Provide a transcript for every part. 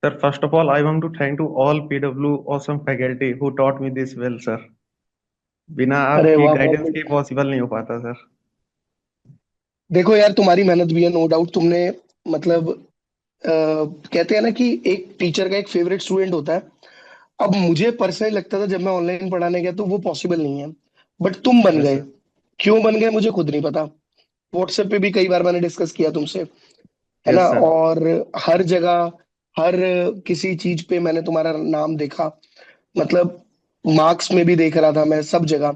Sir, first of all, I want to thank to all PW awesome faculty who taught me this well, sir. बिना अरे आपकी वाह, बहुत guidance के बढ़िया। पॉसिबल नहीं हो पाता, सर। देखो यार, तुम्हारी मेहनत भी है, नो डाउट। तुमने मतलब कहते हैं ना कि एक टीचर का एक फेवरेट स्टूडेंट होता है। अब मुझे पर्सनली लगता था जब मैं ऑनलाइन पढ़ाने गया तो वो पॉसिबल नहीं है, बट तुम बन यस गए। सर। क्यों बन गए मुझे खुद नहीं पता। व्हाट्सएप पे भी कई बार मैंने डिस्कस किया तुमसे, है ना। Yes sir. और हर जगह, हर किसी चीज पे मैंने तुम्हारा नाम देखा। मतलब मार्क्स में भी देख रहा था मैं, सब जगह।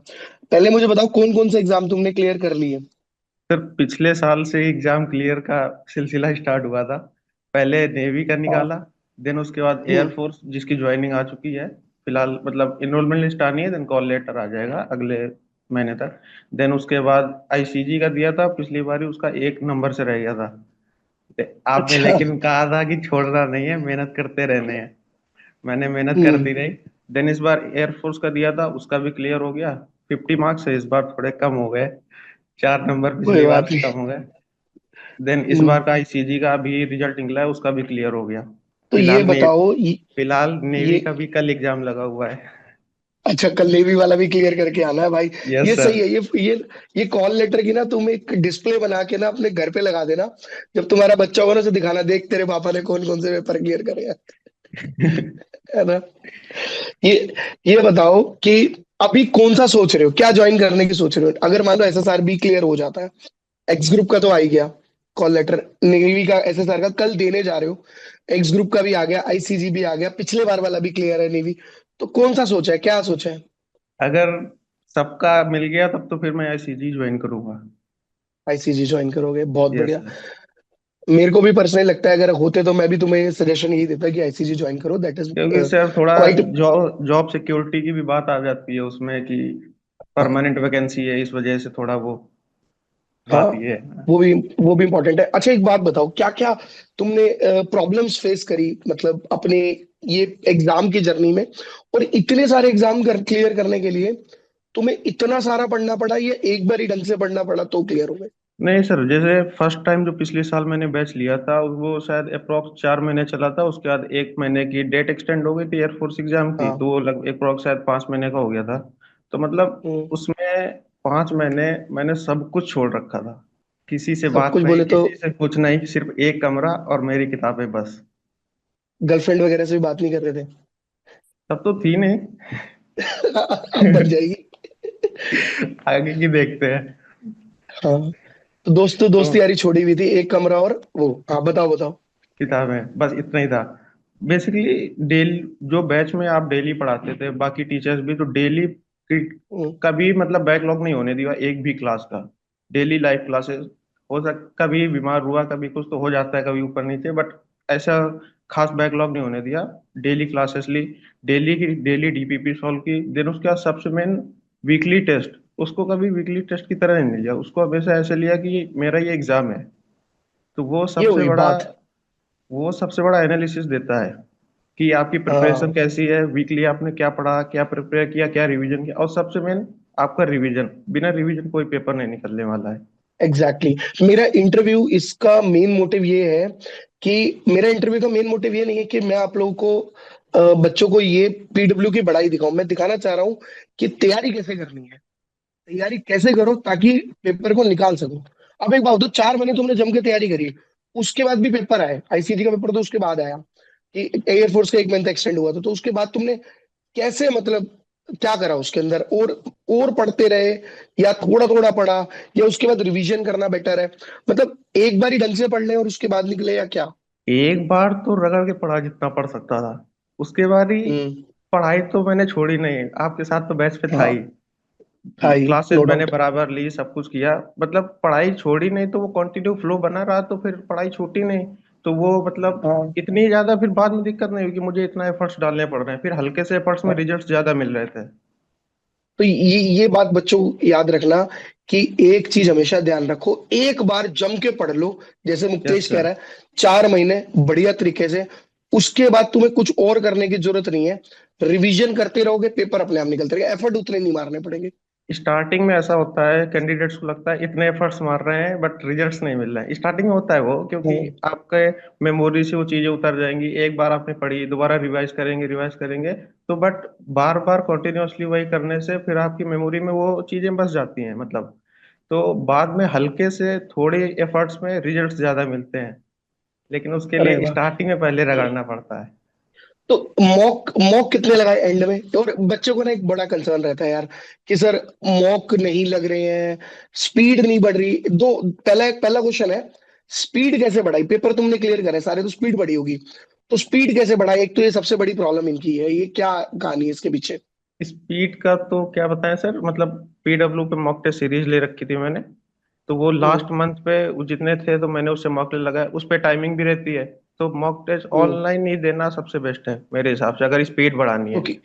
पहले मुझे बताओ, कौन कौन से एग्जाम तुमने क्लियर कर लिए? सर, पिछले साल से एग्जाम क्लियर का सिलसिला स्टार्ट हुआ था। पहले नेवी का हाँ। निकाला। देन उसके बाद हम्म। एयरफोर्स, जिसकी ज्वाइनिंग आ चुकी है। फिलहाल मतलब इनरोलमेंट लिस्ट आनी है, देन कॉल लेटर आ जाएगा अगले महीने तक। देन उसके बाद आईसीजी का दिया था पिछली बार ही, उसका एक नंबर से रह गया था। आपने अच्छा। लेकिन कहा था कि छोड़ना नहीं है, मेहनत करते रहने हैं। मैंने मेहनत हम्म। करती रही। देन इस बार एयरफोर्स का दिया था, उसका भी क्लियर हो गया। 50 मार्क्स है, इस बार थोड़े कम हो गए। 4 नंबर कोई पिछली बार बात से नहीं। कम हो गए। देन इस हम्म। बार का आईसीजी का भी रिजल्ट निकला है, उसका भी क्लियर हो गया। तो ये फिलहाल ने बताओ, फिलहाल ये नेवी का भी कल एग्जाम लगा हुआ है। अच्छा, कल नेवी वाला भी क्लियर करके आना है भाई। यस ये सर। सही है। ये कॉल लेटर की ना तुम एक डिस्प्ले बना के ना अपने घर पे लगा देना। जब तुम्हारा बच्चा होगा ना, उसे दिखाना, देख तेरे पापा ने कौन कौन से पेपर क्लियर करे हैं। है ना। ये ये बताओ कि अभी कौन सा सोच रहे हो, क्या ज्वाइन करने की सोच रहे हो? अगर मान लो एसएसआर भी क्लियर हो जाता है, एक्स ग्रुप का तो आ ही गया कॉल लेटर, नेवी का एसएसआर का कल देने जा रहे हो, एक्स ग्रुप का भी आ गया, आईसीजी भी आ गया, पिछले बार वाला भी क्लियर है नेवी। तो कौन सा सोचा है, क्या सोचा है? अगर सबका मिल गया तब तो फिर मैं आईसीजी ज्वाइन करूंगा। आईसीजी ज्वाइन करोगे, बहुत यस बढ़िया। सर। मेरे को भी पर्सनली लगता है, अगर होते तो मैं भी तुम्हें सजेशन यही देता कि आईसीजी ज्वाइन करो, दैट इज क्योंकि सर थोड़ा क्वाइट। जॉब जॉब सिक्योरिटी की भी बात आ जाती है उसमें, कि परमानेंट वैकेंसी है, इस वजह से थोड़ा वो हाँ, बात ये है। वो भी वो भी इम्पोर्टेंट है। अच्छा, एक बात बताओ, क्या क्या तुमने प्रॉब्लम्स फेस करी, मतलब अपने ये एग्जाम की जर्नी में? और इतने सारे एग्जाम क्लियर करने के लिए तुम्हें इतना सारा पढ़ना पड़ा, या एक बार ही ढंग से पढ़ना पड़ा तो क्लियर हो गए? नहीं सर, जैसे फर्स्ट टाइम जो पिछले साल मैंने बैच लिया था वो शायद अप्रोक्स 4 महीने चला था। उसके बाद 1 महीने की डेट एक्सटेंड हो गई थी एयरफोर्स एग्जाम की, हाँ। तो वो लगभग अप्रोक्स शायद 5 महीने का हो गया था। तो मतलब हम्म। उसमें 5 महीने मैंने सब कुछ छोड़ रखा था। किसी से सब बात कुछ नहीं, बोले तो किसी से कुछ नहीं, सिर्फ एक कमरा और मेरी किताबें बस। गर्लफ्रेंड वगैरह से भी बात नहीं कर रहे थे? तब तो थी नहीं। अब बन जाएगी। आगे की देखते हैं। हाँ। तो दोस्तों, तो दोस्ती यारी छोड़ी हुई थी, एक कमरा और वो। हाँ, बताओ बताओ। किताबें बस, इतना ही था। बेसिकली डेली जो बैच में आप डेली पढ़ाते थे, बाकी टीचर्स भी तो डेली हम्म। कभी मतलब बैकलॉग नहीं होने दिया एक भी क्लास का। Daily live classes. हो सक कभी बीमार हुआ, कभी कुछ तो हो जाता है, कभी ऊपर नीचे, बट ऐसा खास बैकलॉग नहीं होने दिया। डेली क्लासेस ली। डेली की डेली डीपीपी सॉल्व की। देन उसके बाद सबसे मेन वीकली टेस्ट। उसको कभी वीकली टेस्ट की तरह नहीं लिया, उसको हमेशा ऐसे लिया कि मेरा ये एग्जाम है। तो ये हुई बात। वो सबसे बड़ा एनालिसिस देता है कि आपकी प्रिपरेशन हाँ, कैसी है, वीकली आपने क्या पढ़ा, क्या प्रिपेयर किया, क्या रिवीजन किया, और सबसे मेन आपका रिवीजन। बिना रिवीजन कोई पेपर नहीं निकलने वाला है। Exactly exactly। मेरा इंटरव्यू इसका मेन मोटिव ये है कि मेरा इंटरव्यू का मेन मोटिव ये नहीं है कि मैं आप लोगों को बच्चों को ये पीडब्ल्यू की बड़ाई दिखाऊं। मैं दिखाना चाह रहा हूँ कि तैयारी कैसे करनी है, तैयारी कैसे करो ताकि पेपर को निकाल सको। अब एक बात बताओ, 4 महीने तुमने जम के तैयारी करी, उसके बाद भी पेपर आए, आईसीटी का पेपर तो उसके बाद आया, कि एयरफोर्स का 1 मंथ एक्सटेंड हुआ था, तो उसके बाद तुमने कैसे, मतलब क्या करा उसके अंदर? और पढ़ते रहे, या थोड़ा थोड़ा पढ़ा, या उसके बाद रिवीजन करना बेटर है? मतलब एक बार ही ढंग से पढ़ ले और उसके बाद निकले, या क्या? एक बार तो रगड़ के पढ़ा जितना पढ़ सकता था। उसके बाद ही हम्म। पढ़ाई तो मैंने छोड़ी नहीं, आपके साथ तो बैच पे था हाँ। ही। भाई, क्लासेस नो मैंने डाउट। बराबर ली, सब कुछ किया। मतलब पढ़ाई छोड़ी नहीं, तो वो कंटिन्यू फ्लो बना रहा, तो फिर पढ़ाई छूटी नहीं। तो वो मतलब हाँ। इतनी ज्यादा फिर बाद में दिक्कत नहीं हुई कि मुझे इतना एफर्ट्स डालने पड़ रहे हैं, फिर हल्के से एफर्ट्स में हाँ। रिजल्ट्स ज्यादा मिल रहे थे। तो ये बात बच्चों को याद रखना कि एक चीज हमेशा ध्यान रखो, एक बार जम के पढ़ लो, जैसे यस मुक्तेश कह सर। रहा है, 4 महीने बढ़िया तरीके से। उसके बाद तुम्हें कुछ और करने की जरूरत नहीं है। रिवीजन करते रहोगे, पेपर अपने आप निकलते रहेगा, एफर्ट उतने नहीं मारने पड़ेंगे। स्टार्टिंग में ऐसा होता है, कैंडिडेट्स को लगता है इतने एफर्ट्स मार रहे हैं बट रिजल्ट्स नहीं मिल रहे हैं। स्टार्टिंग में होता है वो, क्योंकि हम्म। आपके मेमोरी से वो चीजें उतर जाएंगी। एक बार आपने पढ़ी, दोबारा रिवाइज करेंगे तो बट बार बार कंटिन्यूअसली वही करने से फिर आपकी मेमोरी में वो चीजें बस जाती हैं मतलब। तो बाद में हल्के से थोड़े एफर्ट्स में रिजल्ट्स ज्यादा मिलते हैं, लेकिन उसके अरे लिए वाह। स्टार्टिंग में पहले रगड़ना पड़ता है। तो मॉक मॉक कितने लगाए एंड में? और बच्चों को ना एक बड़ा कंसर्न रहता है यार कि सर मॉक नहीं लग रहे हैं, स्पीड नहीं बढ़ रही। दो, पहला पहला क्वेश्चन है, स्पीड कैसे बढ़ाई? पेपर तुमने क्लियर करे सारे, तो स्पीड बढ़ी होगी, तो स्पीड कैसे बढ़ाई? एक तो ये सबसे बड़ी प्रॉब्लम इनकी है, ये क्या कहानी है इसके पीछे? स्पीड का तो क्या बताएं सर, मतलब पीडब्ल्यू पे मॉक टेस्ट सीरीज ले रखी थी मैंने। तो वो हम्म। लास्ट मंथ पे वो जितने थे तो मैंने उससे मॉक टेस्ट लगाया। उस पे टाइमिंग भी रहती है। तो मॉक टेस्ट हम्म। ऑनलाइन ही देना सबसे बेस्ट है मेरे हिसाब से, अगर स्पीड बढ़ानी है। ओके।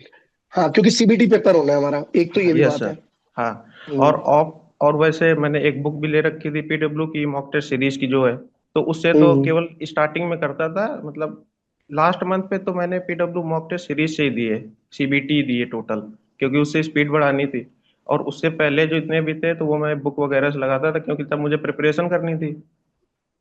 हाँ, क्योंकि सीबीटी पेपर होना है हमारा, एक तो ये भी यस बात है। सर। हाँ। और हम्म। ऑफ और वैसे मैंने एक बुक भी ले रखी थी पीडब्ल्यू की, मॉक टेस्ट सीरीज की जो है। तो उससे तो हम्म। केवल स्टार्टिंग में करता था मतलब। लास्ट मंथ पे तो मैंने पीडब्ल्यू मॉक टेस्ट सीरीज से ही दिए, सीबीटी दिए टोटल, क्योंकि उससे स्पीड बढ़ानी थी। और उससे पहले जो इतने भी थे तो वो मैं बुक वगैरह से लगाता था, क्योंकि तब मुझे प्रिपरेशन करनी थी।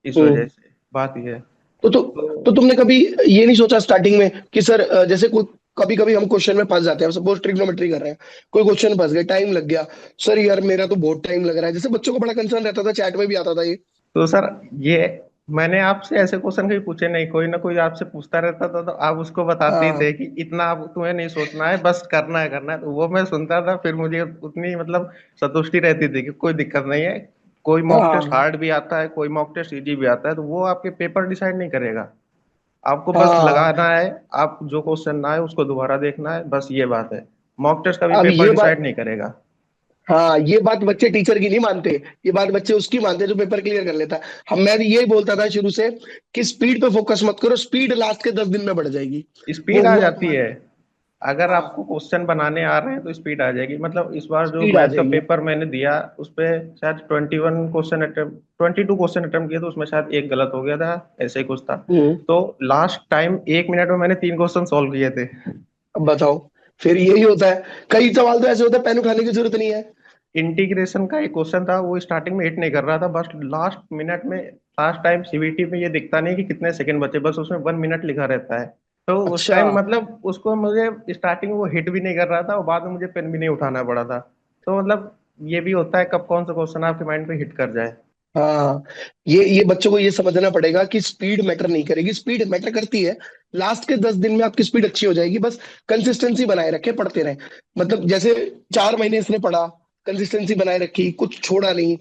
इस वजह हम्म। से बात यह है। तो तो तुमने कभी ये नहीं सोचा स्टार्टिंग में कि सर जैसे कोई, कभी कभी हम क्वेश्चन में फंस जाते हैं, सपोज ट्रिग्नोमेट्री कर रहे हैं, कोई क्वेश्चन फंस गए, टाइम लग गया, सर यार मेरा तो बहुत टाइम लग रहा है, जैसे बच्चों को बड़ा कंसर्न रहता था, चैट में भी आता था ये। तो सर ये मैंने आपसे ऐसे क्वेश्चन कहीं पूछे नहीं, कोई ना कोई आपसे पूछता रहता था तो आप उसको बताते ही थे हाँ। कि इतना आप तुम्हें नहीं सोचना है, बस करना है करना है। तो वो मैं सुनता था, फिर मुझे उतनी मतलब संतुष्टि रहती थी कि कोई दिक्कत नहीं है। कोई मॉक टेस्ट हाँ। हार्ड भी आता है, कोई मॉक टेस्ट इजी भी आता है, तो वो आपके पेपर डिसाइड नहीं करेगा। आपको बस हाँ। लगाना है। आप जो क्वेश्चन ना है उसको दोबारा देखना है, बस ये बात है। मॉक टेस्ट कभी अब पेपर ये डिसाइड बात, नहीं करेगा। हाँ ये बात बच्चे टीचर की नहीं मानते, ये बात बच्चे उसकी मानते हैं जो पेपर क्लियर कर लेता है। हम, मैं भी यही बोलता था शुरू से कि स्पीड पे फोकस मत करो, स्पीड लास्ट के 10 दिन में बढ़ जाएगी। वो स्पीड आ हुआ जाती तुम्हारे? है। अगर आपको हाँ, क्वेश्चन बनाने आ रहे हैं तो स्पीड आ जाएगी। मतलब इस बार जो स्पीड आ मैथ का जाएगी। पेपर मैंने दिया, उस पे शायद 22 क्वेश्चन अटेम्प्ट किए, तो उसमें शायद एक गलत हो गया था, ऐसे ही कुछ था। हम्म। तो लास्ट टाइम 1 मिनट में मैंने 3 क्वेश्चन सॉल्व किए थे। अब बताओ, फिर यही होता है, कई सवाल तो ऐसे होते हैं पेन उठाने की जरूरत नहीं है। इंटीग्रेशन का एक क्वेश्चन था, वो स्टार्टिंग में हिट नहीं कर रहा था, बस लास्ट मिनट में। लास्ट टाइम सीबीटी में ये दिखता नहीं कि कितने सेकंड बचे, बस उसमें 1 मिनट लिखा रहता है। तो उस अच्छा। टाइम मतलब उसको मुझे स्टार्टिंग में वो हिट भी नहीं कर रहा था, और बाद में मुझे पेन भी नहीं उठाना पड़ा था। तो मतलब ये भी होता है, कब कौन सा क्वेश्चन आपके माइंड पे हिट कर जाए। हाँ, ये बच्चों को ये समझना पड़ेगा कि स्पीड मैटर नहीं करेगी, स्पीड मैटर करती है लास्ट के 10 दिन में, आपकी स्पीड अच्छी हो जाएगी, बस कंसिस्टेंसी बनाए रखे, पढ़ते रहे। मतलब जैसे 4 महीने इसने पढ़ा, कंसिस्टेंसी बनाए रखी, कुछ छोड़ा नहीं।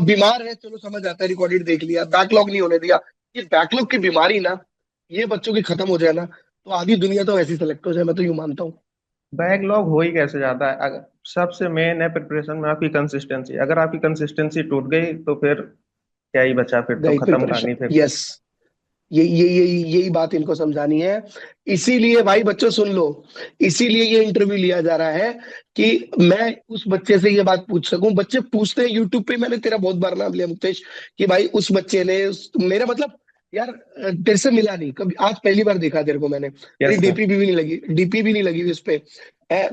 बीमार है चलो समझ आता है, रिकॉर्डेड देख लिया, बैकलॉग नहीं होने दिया। ये बैकलॉग की बीमारी ना, ये बच्चों की खत्म हो जाए ना, तो आधी दुनिया तो ऐसी सेलेक्ट हो जाए, मैं तो यूं मानता हूँ। बैकलॉग हो ही कैसे जाता है? अगर सबसे मेन है प्रिपरेशन में आपकी कंसिस्टेंसी, अगर आपकी कंसिस्टेंसी टूट गई तो फिर क्या ही बचा, फिर तो गई खत्म कहानी प्रिपरेशन, फिर तो। यस। यही बात इनको समझानी है। इसीलिए भाई बच्चों सुन लो, इसीलिए ये इंटरव्यू लिया जा रहा है कि मैं उस बच्चे से ये बात पूछ सकूं। बच्चे पूछते हैं यूट्यूब पे, मैंने तेरा बहुत बार नाम लिया मुकेश, कि भाई उस बच्चे ने मेरा मतलब, यार तेरे से मिला नहीं कभी, आज पहली बार देखा तेरे को मैंने, तेरी यस सर। डीपी भी नहीं लगी, डीपी भी नहीं लगी हुई उस पे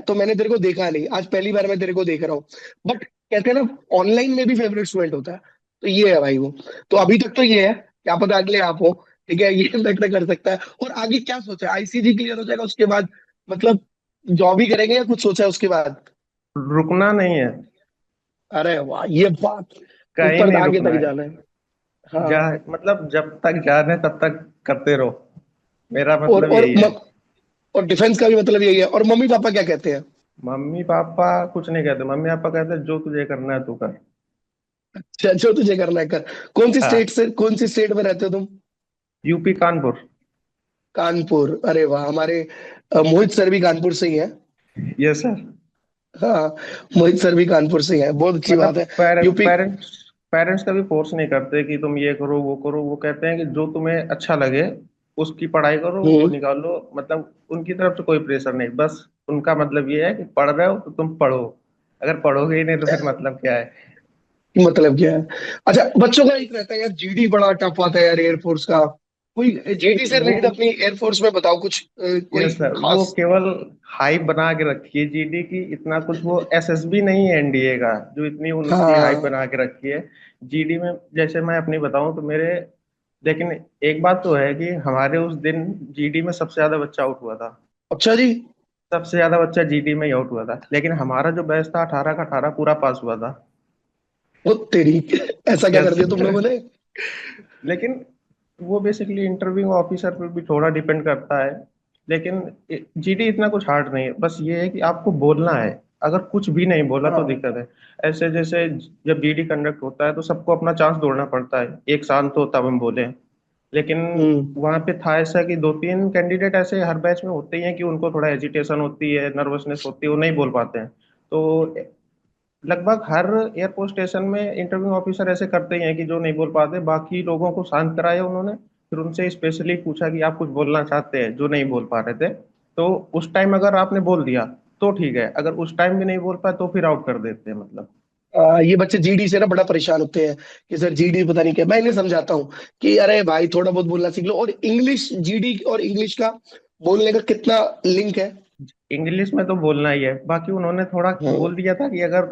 तो मैंने तेरे को देखा नहीं, आज पहली बार मैं तेरे को देख रहा हूँ। बट कहते हैं ना, ऑनलाइन में भी फेवरेट स्टूडेंट होता है, तो ये है भाई वो। तो अभी तक तो ये है, क्या पता अगले आप हो। ठीक है, ये मैटर कर सकता है। और आगे क्या सोचा है? आईसीजी क्लियर हो जाएगा उसके बाद, मतलब जॉब ही करेंगे या कुछ सोचा है उसके बाद? रुकना नहीं है। अरे वाह, ये बात, कहीं ऊपर नहीं आगे रुकना तक है। जाना है। जा हाँ। मतलब जब तक जान है तब तक करते रहो। मेरा और मतलब और यही है। और डिफेंस का भी मतलब यही है। और मम्मी पापा क्या कहते हैं? मम्मी पापा कुछ नहीं कहते। मम्मी पापा कहते हैं जो तुझे करना है तू कर। अच्छा, जो तुझे करना है कर। हाँ। कौन सी स्टेट में रहते हो तुम? यूपी कानपुर। कानपुर, अरे वाह, हमारे मोहित सर भी कानपुर से ही है। Yes sir. हाँ, मोहित सर भी कानपुर से ही है, बहुत अच्छी मतलब बात है। यूपी। पेरेंट्स पेरेंट्स कभी फोर्स नहीं करते कि तुम ये करो वो करो। वो कहते हैं कि जो तुम्हें अच्छा लगे उसकी पढ़ाई करो, वो हम्म। निकालो। मतलब उनकी तरफ से कोई प्रेशर नहीं, बस उनका मतलब ये है कि पढ़ रहे हो तो तुम पढ़ो। अगर पढ़ोगे ही नहीं तो फिर मतलब क्या है। मतलब क्या है? अच्छा, बच्चों का एक रहता है यार, जीडी बड़ा टफ आता है यार एयरफोर्स का। कोई जीडी से वो रिलेटेड अपनी एयरफोर्स में बताओ कुछ कोई यस सर, वो खास। केवल हाइप बना के रखी है जीडी की, इतना कुछ वो एसएसबी नहीं है एनडीए का जो इतनी उनकी हाइप हाँ। बना के रखी है। जीडी में जैसे मैं अपनी बताऊं तो मेरे, लेकिन एक बात तो है कि हमारे उस दिन जीडी में सबसे ज्यादा बच्चा आउट हुआ था। अच्छा जी। सबसे ज्यादा बच्चा जीडी में ही आउट हुआ था, लेकिन हमारा जो बैच था 18 का 18 पूरा पास हुआ था। वो तेरी ऐसा क्या कर यस। दिया तुम लोगों ने? लेकिन वो बेसिकली इंटरव्यू ऑफिसर पर भी थोड़ा डिपेंड करता है। लेकिन जीडी इतना कुछ हार्ड नहीं है, बस ये है कि आपको बोलना है। अगर कुछ भी नहीं बोला तो हाँ। दिक्कत है। ऐसे जैसे जब जीडी कंडक्ट होता है तो सबको अपना चांस दौड़ना पड़ता है, एक शांत हो तब हम बोले। लेकिन हम्म। वहां पे था ऐसा कि दो तीन कैंडिडेट ऐसे हर बैच में होते ही हैं कि उनको थोड़ा एजिटेशन होती है, नर्वसनेस होती है, वो नहीं बोल पाते हैं। तो लगभग हर एयरपोर्ट स्टेशन में इंटरव्यू ऑफिसर ऐसे करते ही हैं कि जो नहीं बोल पाते, बाकी लोगों को शांत कराया उन्होंने। फिर उनसे स्पेशली पूछा कि आप कुछ बोलना चाहते हैं, जो नहीं बोल पा रहे थे। तो उस टाइम अगर आपने बोल दिया तो ठीक है, अगर उस टाइम भी नहीं बोल पाए तो फिर आउट कर देते हैं मतलब। ये बच्चे जीडी से ना बड़ा परेशान होते हैं कि सर जीडी पता नहीं क्या। मैं इन्हें समझाता हूँ कि अरे भाई थोड़ा बहुत बोलना सीख लो। और इंग्लिश, जीडी और इंग्लिश का बोलने का कितना लिंक है? इंग्लिश में तो बोलना ही है, बाकी उन्होंने थोड़ा हाँ। बोल दिया था कि अगर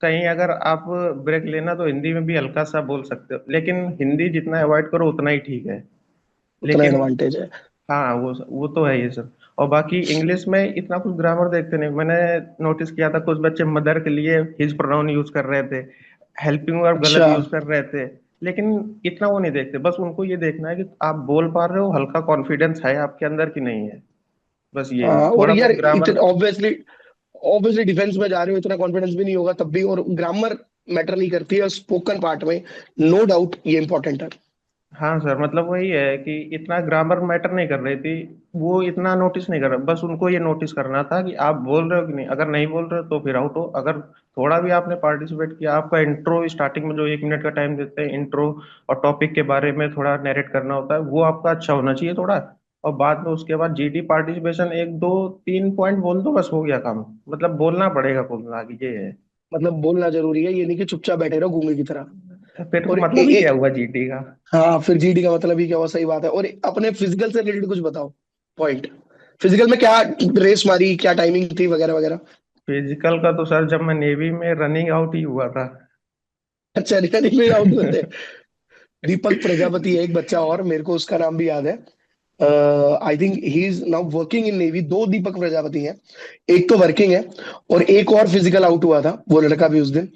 कहीं अगर आप ब्रेक लेना तो हिंदी में भी हल्का सा बोल सकते हो, लेकिन हिंदी जितना अवॉइड करो उतना ही ठीक है। उतना लेकिन एडवांटेज है। हाँ, वो तो है ही सर। और बाकी इंग्लिश में इतना कुछ ग्रामर देखते नहीं, मैंने नोटिस किया था कुछ बच्चे मदर के लिए हिज प्रोनाउन यूज कर रहे थे, हेल्पिंग वर्ब गलत अच्छा। यूज कर रहे थे। लेकिन इतना वो नहीं देखते, बस उनको ये देखना है कि आप बोल पा रहे हो, हल्का कॉन्फिडेंस है आपके अंदर कि नहीं है। बस ये हाँ, और थोड़ा यार बहुत ग्रामर। इतने ऑब्वियसली, ऑब्वियसली डिफेंस में जा रहे हो, इतना कॉन्फिडेंस भी नहीं होगा तब भी। और ग्रामर मैटर नहीं करती है स्पोकन पार्ट में, नो डाउट ये इंपॉर्टेंट है। हाँ सर, मतलब वही है कि इतना ग्रामर मैटर नहीं कर रही थी, वो इतना नोटिस नहीं कर रहा, बस उनको ये नोटिस करना था कि आप बोल रहे हो कि नहीं। अगर नहीं बोल रहे हो तो फिर आउट हो। अगर थोड़ा भी आपने पार्टिसिपेट किया, आपका इंट्रो स्टार्टिंग में जो 1 मिनट का टाइम देते हैं इंट्रो और टॉपिक के बारे में थोड़ा नरेट करना होता है, वो आपका अच्छा होना चाहिए थोड़ा। और बाद में उसके बाद जीडी पार्टिसिपेशन एक दो तीन पॉइंट बोल दो, बस हो गया काम। मतलब बोलना पड़ेगा, बोलना आगे ये है। मतलब बोलना जरूरी है, ये नहीं कि चुपचाप बैठे रहो गूंगे की तरह। फिर तो और मतलब ही क्या हुआ जीडी का। हाँ, फिर जीडी का मतलब ही क्या हुआ? सही बात है। और अपने फिजिकल से रिलेटेड कुछ बताओ पॉइंट। फिजिकल में क्या रेस मारी, क्या टाइमिंग थी, वगैरह वगैरह? फिजिकल का तो सर जब मैं नेवी में रनिंग आउट ही हुआ था। अच्छा, रिकॉर्डिंग में आउट हुए थे? दीपक प्रजापति है एक बच्चा, और मेरे को उसका नाम भी याद है। I think he is now working in navy. दो दीपक प्रजापति हैं, एक तो वर्किंग है और एक और फिजिकल आउट हुआ था वो लड़का भी उस दिन।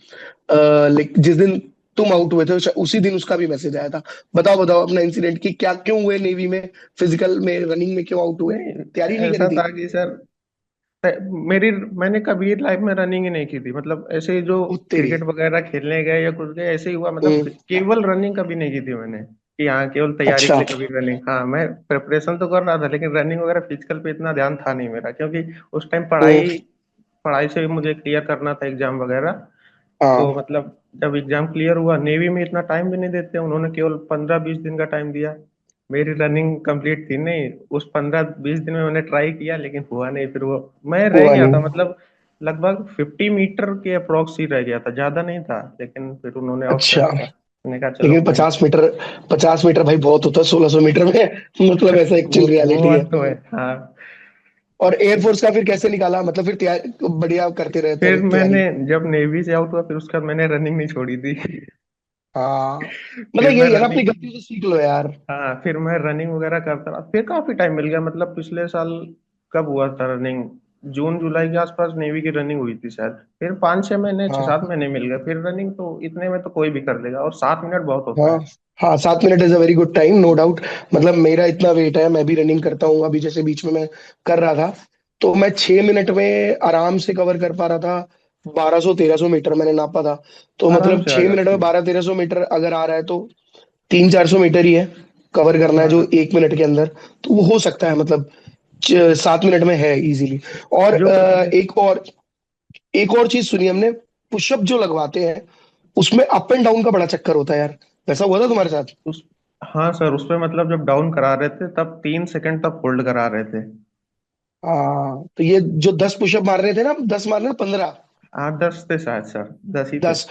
जिस दिन तुम आउट हुए थे उसी दिन उसका भी मैसेज आया था। बताओ बताओ अपना इंसिडेंट की क्या, क्यों हुए नेवी में, फिजिकल में, रनिंग में क्यों आउट हुए? नहीं, तैयारी नहीं करी ऐसा थी? था कि सर मेरी मैंने कभी लाइफ में रनिंग ही नहीं की थी, मतलब ऐसे ही जो ओ तेरी। क्रिकेट वगैरह खेलने गए या कुछ गए ऐसे ही हुआ, मतलब हम्म। केवल रनिंग कभी नहीं की थी मैंने कि हाँ केवल तैयारी के अच्छा। लिए कभी रनिंग। हाँ, मैं प्रिपरेशन तो कर रहा था, लेकिन रनिंग वगैरह फिजिकल पे इतना ध्यान था नहीं मेरा, क्योंकि उस टाइम हम्म। पढ़ाई पढ़ाई से भी मुझे क्लियर करना था एग्जाम वगैरह। तो हाँ। मतलब जब एग्जाम क्लियर हुआ, नेवी में इतना टाइम भी नहीं देते, उन्होंने केवल 15-20 दिन का टाइम दिया। मेरी रनिंग कंप्लीट थी नहीं, उस 15-20 दिन में मैंने ट्राई किया लेकिन हुआ नहीं। फिर वो मैं रह हुआ गया था, नहीं। मतलब लगभग 50 मीटर के अप्रोक्स ही रह गया था, ज्यादा नहीं था, लेकिन फिर उन्होंने आउट कर अच्छा, दिया। मैंने कहा चलो लेकिन कोई नहीं। 50 मीटर, 50 मीटर भाई बहुत होता है 1600 मीटर में। मतलब ऐसा वो एक्चुअल वो रियलिटी है। बात तो है हाँ। और एयरफोर्स का फिर कैसे निकाला? मतलब फिर तैयारी बढ़िया करते रहते फिर रहे मैंने तैयारी? जब नेवी से आउट हुआ फिर उसके बाद मैंने रनिंग नहीं छोड़ी थी। हाँ, मतलब फिर मैं यही है ना, अपनी रनिंग, गलतियों से सीख लो यार। हाँ फिर मैं रनिंग वगैरह करता रहा, फिर काफी टाइम मिल गया, मतलब पिछले साल कब हुआ था रनिंग, जून जुलाई के आसपास नेवी की रनिंग हुई थी शायद। फिर 5-6 महीने, छह हाँ। सात महीने मिल गए फिर रनिंग, तो इतने में तो कोई भी कर लेगा, और 7 मिनट बहुत होता हाँ। है। हाँ, 7 minute is a very good time, no doubt. मतलब मेरा इतना वेट है, मैं भी रनिंग करता हूँ। अभी जैसे बीच में मैं कर रहा था, तो मैं 6 मिनट में आराम से कवर कर पा रहा था। 1200 1300 मीटर मैंने नापा था। तो आराम मतलब से आ 6 मिनट जाती में है। 1200 1300 मीटर अगर आ रहा है तो 300 400 मीटर ही है कवर करना है जो हाँ, 1 मिनट के अंदर। तो वो हो सकता है, मतलब 7 मिनट में है इजीली। और जो पिछले एक और चीज सुनी हमने, पुशअप जो लगवाते हैं उसमें अप एंड डाउन का बड़ा चक्कर होता है यार। वैसा हुआ था तुम्हारे साथ? उस हाँ सर, उस पे मतलब जब डाउन करा रहे थे तब 3 सेकंड तक होल्ड करा रहे थे। हाँ, तो ये जो 10 पुशअप मार रहे थे ना, 10 मारने 15, 8-10 थे शायद सर, 10 ही थे। 10।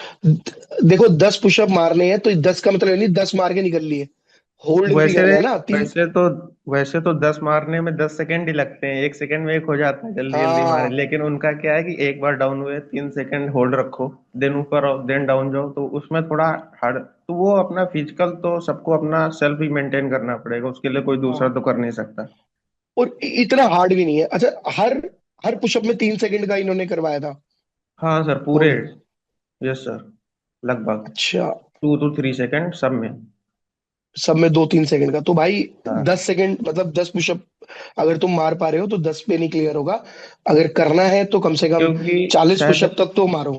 देखो 10 पुशअप मारने हैं तो 10 का मतलब ये नहीं 10 मार के निकल लिए। होल्ड भी वैसे करना है ना तीन। वैसे तो वैसे तो 10 मारने में 10 सेकंड ही लगते हैं, 1 सेकंड में एक हो जाता है, जल्दी जल्दी मारे। हाँ लेकिन उनका क्या है कि एक बार डाउन हुए 3 सेकंड होल्ड रखो, देन ऊपर आओ, देन डाउन जाओ, तो उसमें थोड़ा हार्ड। तो वो अपना फिजिकल तो सबको अपना सेल्फ ही मेंटेन करना पड़ेगा, उसके लिए कोई दूसरा हाँ। तो कर नहीं सकता। और इतना हार्ड भी नहीं है। अच्छा, हर हर पुशअप में 3 सेकंड का इन्होंने करवाया था हाँ सर, पूरे। होल्ड। यस सर, लगभग अच्छा, 2 to 3 सेकंड सब में। सब में 2-3 सेकंड का तो भाई, हाँ, 10 सेकंड मतलब 10 पुशअप अगर तुम मार पा रहे हो तो 10 पे नहीं क्लियर होगा। अगर करना है तो कम से कम क्योंकि 40 पुशअप शायद तक तो मारो।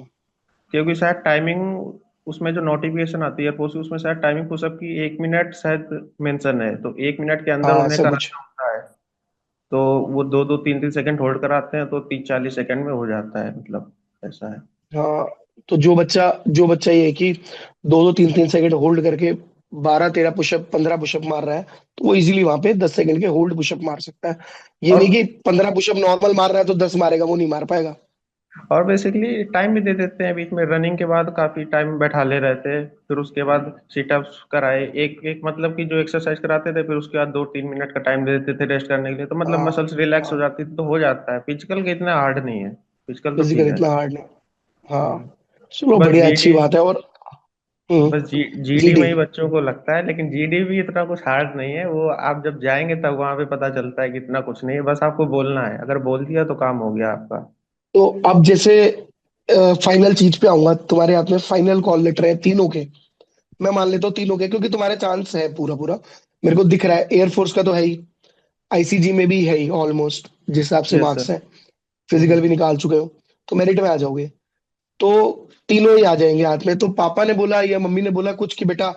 क्योंकि शायद टाइमिंग, उसमें जो नोटिफिकेशन आती है एयरपोर्ट से, उसमें शायद टाइमिंग पुशअप की 1 मिनट शायद मेंशन है, तो 1 मिनट के अंदर हाँ उन्हें ऐसा कुछ। कराना होता है। तो वो 2 2 3 3 सेकंड होल्ड कराते हैं, तो 30 40 सेकंड में हो जाता है, मतलब ऐसा है। हाँ, तो जो बच्चा ये है कि 2-2 3-3 सेकंड होल्ड करके 12-13 पुशअप 15 पुशअप मार रहा है, तो वो इजीली वहां पे 10 सेकंड के होल्ड पुशअप मार सकता है। ये और नहीं कि 15 पुशअप नॉर्मल मार रहा है तो 10 मारेगा, वो नहीं मार पाएगा। और बेसिकली टाइम भी दे देते हैं बीच में, रनिंग के बाद काफी टाइम बैठा ले रहते हैं, फिर उसके बाद सीटअप्स कराए, एक एक मतलब कि जो एक्सरसाइज कराते थे, फिर उसके बाद 2 3 मिनट का टाइम दे देते थे रेस्ट करने के लिए, तो मतलब हाँ मसल्स रिलैक्स हो हाँ। जाती थी, तो हो जाता है। फिजिकल के इतना हार्ड नहीं है, फिजिकल तो फिजिकल ठीक है। इतना हार्ड नहीं। हाँ, हम्म। चलो बस बढ़िया, अच्छी जीडी बात है। और बस जीडी जीडी। में ही बच्चों को लगता है, लेकिन जीडी भी इतना कुछ हार्ड नहीं है, वो आप जब जाएंगे तब वहां पे पता चलता है कि इतना कुछ नहीं है, बस आपको बोलना है, अगर बोल दिया तो काम हो गया आपका। तो अब जैसे फाइनल चीज पे आऊंगा, तुम्हारे हाथ में फाइनल कॉल लेटर है तीनों के। मैं मान लेता हूँ तीनों के, क्योंकि तुम्हारे चांस है पूरा पूरा। मेरे को दिख रहा है एयरफोर्स का तो है ही, आईसीजी में भी है ही ऑलमोस्ट जिस हिसाब से यस मार्क्स सर। हैं। फिजिकल भी निकाल चुके हो, तो मेरिट में आ जाओगे। तो तीनों ही आ जाएंगे हाथ में। तो पापा ने बोला या मम्मी ने बोला कुछ कि बेटा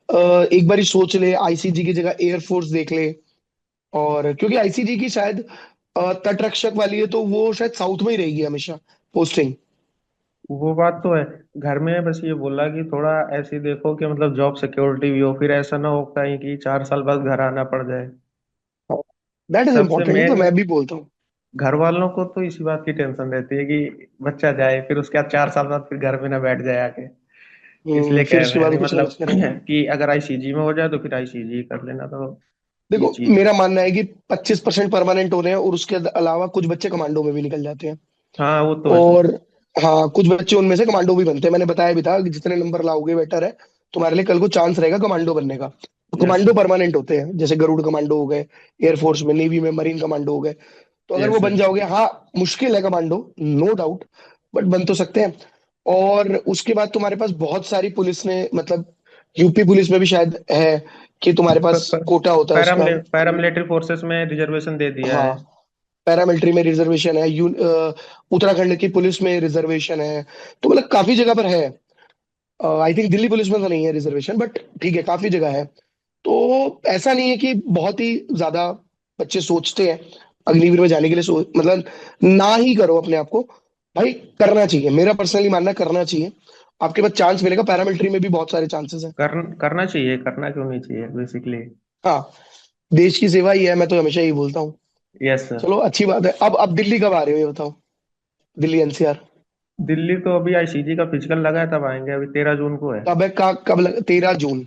एक बार ही सोच ले, आईसीजी की जगह एयरफोर्स देख ले। और क्योंकि आईसीजी की शायद तटरक्षक वाली है, तो वो शायद साउथ में ही रहेगी हमेशा पोस्टिंग। वो बात तो है। घर में बस ये बोला कि थोड़ा ऐसे देखो कि मतलब जॉब सिक्योरिटी भी हो, फिर ऐसा ना हो कहीं कि 4 साल बाद घर आना पड़ जाए। दैट इज सबसे इम्पोर्टेंट, तो मेन, मैं भी बोलता हूँ। घर वालों को तो इसी बात की टेंशन रहती है कि बच्चा जाए, फिर उसके बाद 4 साल बाद फिर घर में ना बैठ जाए आके। इसलिए फिर कह उसके रहे हैं बाद कि कुछ अलग मतलब से करेगा। कि अगर आईसीजी में हो जाए तो फिर आईसीजी कर लेना, तो ये देखो, चीज है। मेरा मानना है कि 25% परमानेंट हो रहे हैं, और उसके अलावा कुछ बच्चे कमांडो में भी निकल जाते हैं। हाँ वो तो है सर। और हाँ, कुछ बच्चे उनमें से कमांडो भी बनते हैं। मैंने बताया भी था कि जितने नंबर लाओगे बेटर है, तुम्हारे लिए कल को चांस रहेगा कमांडो बनने का। तो यस कमांडो सर। परमानेंट होते हैं, जैसे गरुड़ कमांडो हो गए, एयरफोर्स में, नेवी में मरीन कमांडो हो गए। तो अगर वो यस बन सर। जाओगे, हाँ मुश्किल है कमांडो, नो डाउट, बट बन तो सकते हैं। और उसके बाद तुम्हारे पास बहुत सारी पुलिस ने, मतलब यूपी पुलिस में भी शायद है कि तुम्हारे पास कोटा होता है उसका। पैरामिलिट्री फोर्सेस में रिजर्वेशन दे दिया हाँ, है। पैरामिलिट्री में रिजर्वेशन है, उत्तराखंड की पुलिस में रिजर्वेशन है। तो मतलब काफी जगह पर है। आई थिंक दिल्ली पुलिस में तो नहीं है रिजर्वेशन, बट ठीक है, काफी जगह है। तो ऐसा नहीं है कि बहुत ही ज्यादा बच्चे सोचते हैं अग्निवीर में जाने के लिए, मतलब ना ही करो अपने आप को। भाई करना चाहिए, मेरा पर्सनली मानना है, करना चाहिए। आपके पास चांस मिलेगा, पैरामिलिट्री में भी बहुत सारे चांसेस हैं। करना चाहिए, करना क्यों नहीं चाहिए बेसिकली। हाँ, देश की सेवा ही है, मैं तो हमेशा यही बोलता हूँ। Yes sir. चलो अच्छी बात है। अब दिल्ली कब आ रहे हो ये बताओ, दिल्ली एनसीआर। दिल्ली तो अभी आईसीजी का फिजिकल लगा है, तब आएंगे, अभी 13 जून को है। कब है, कब 13 जून।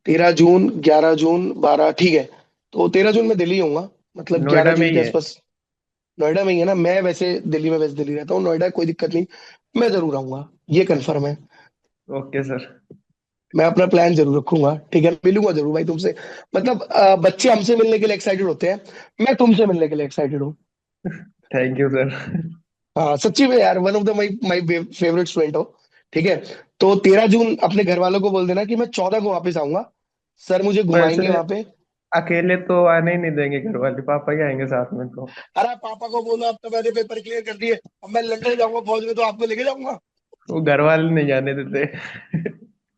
13 जून, 11 जून, 12, ठीक है। तो 13 जून में दिल्ली होऊंगा, मतलब ग्यारह नोएडा में जून ही के है। आसपास। नोएडा में ही है ना, मैं वैसे दिल्ली में, वैसे दिल्ली रहता हूँ, नोएडा कोई दिक्कत नहीं। मैं जरूर आऊंगा, ये कंफर्म है। Okay sir. मैं अपना प्लान जरूर रखूंगा, ठीक है, मिलूंगा जरूर भाई तुमसे। मतलब बच्चे हमसे मिलने के लिए एक्साइटेड होते हैं, मैं तुमसे मिलने के लिए एक्साइटेड हूँ। Thank you sir. हाँ सच्ची में यार, one of the my my favourite student हो। ठीक है, तो 13 जून अपने घर वालों को बोल देना कि मैं 14 को वापस आऊंगा। सर मुझे घुमाएंगे वैसे वहां पे। अकेले तो आने ही नहीं देंगे घर वाले, पापा ही आएंगे साथ में तो। अरे पापा को बोलो, अब तो मैंने पेपर क्लियर कर दिए, अब मैं लंदन जाऊंगा फौज में, तो आपको लेके जाऊंगा। वो घर वाले नहीं जाने देते।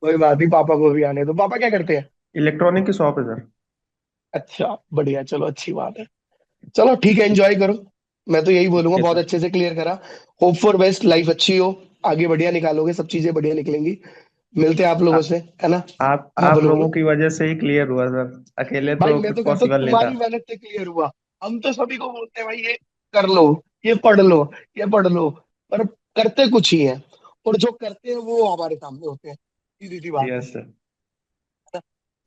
कोई बात नहीं, पापा को भी आने दो। पापा क्या करते हैं? इलेक्ट्रॉनिक की शॉप है सर। अच्छा बढ़िया, चलो अच्छी बात है। चलो ठीक है, एंजॉय करो। मैं तो यही बोलूंगा, ओके बहुत सर। अच्छे से क्लियर करा। होप फॉर बेस्ट, लाइफ अच्छी हो, आगे बढ़िया निकालोगे, सब चीजें बढ़िया निकलेंगी। मिलते हैं आप आ, लोगों से, है ना? हाँ आप बोलो लोगों बोलो। की वजह से ही क्लियर हुआ सर, अकेले भाई तो मैं कुछ तो कहता हूँ पॉसिबल नहीं था। तुम्हारी मेहनत से क्लियर हुआ। हम तो सभी को बोलते हैं भाई ये कर लो, ये पढ़ लो, ये पढ़ लो, पर करते कुछ ही है। और जो करते हैं वो हमारे सामने होते हैं, सीधी सी बात है। Yes sir.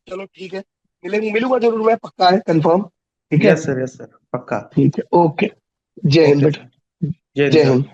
चलो ठीक है, मिलूंगा जरूर, मैं पक्का है, कंफर्म। ठीक है। यस सर, यस सर, पक्का। ठीक है, ओके। जय हिंद ओके बेटा। सर। जय हिंद जय सर। हिंद।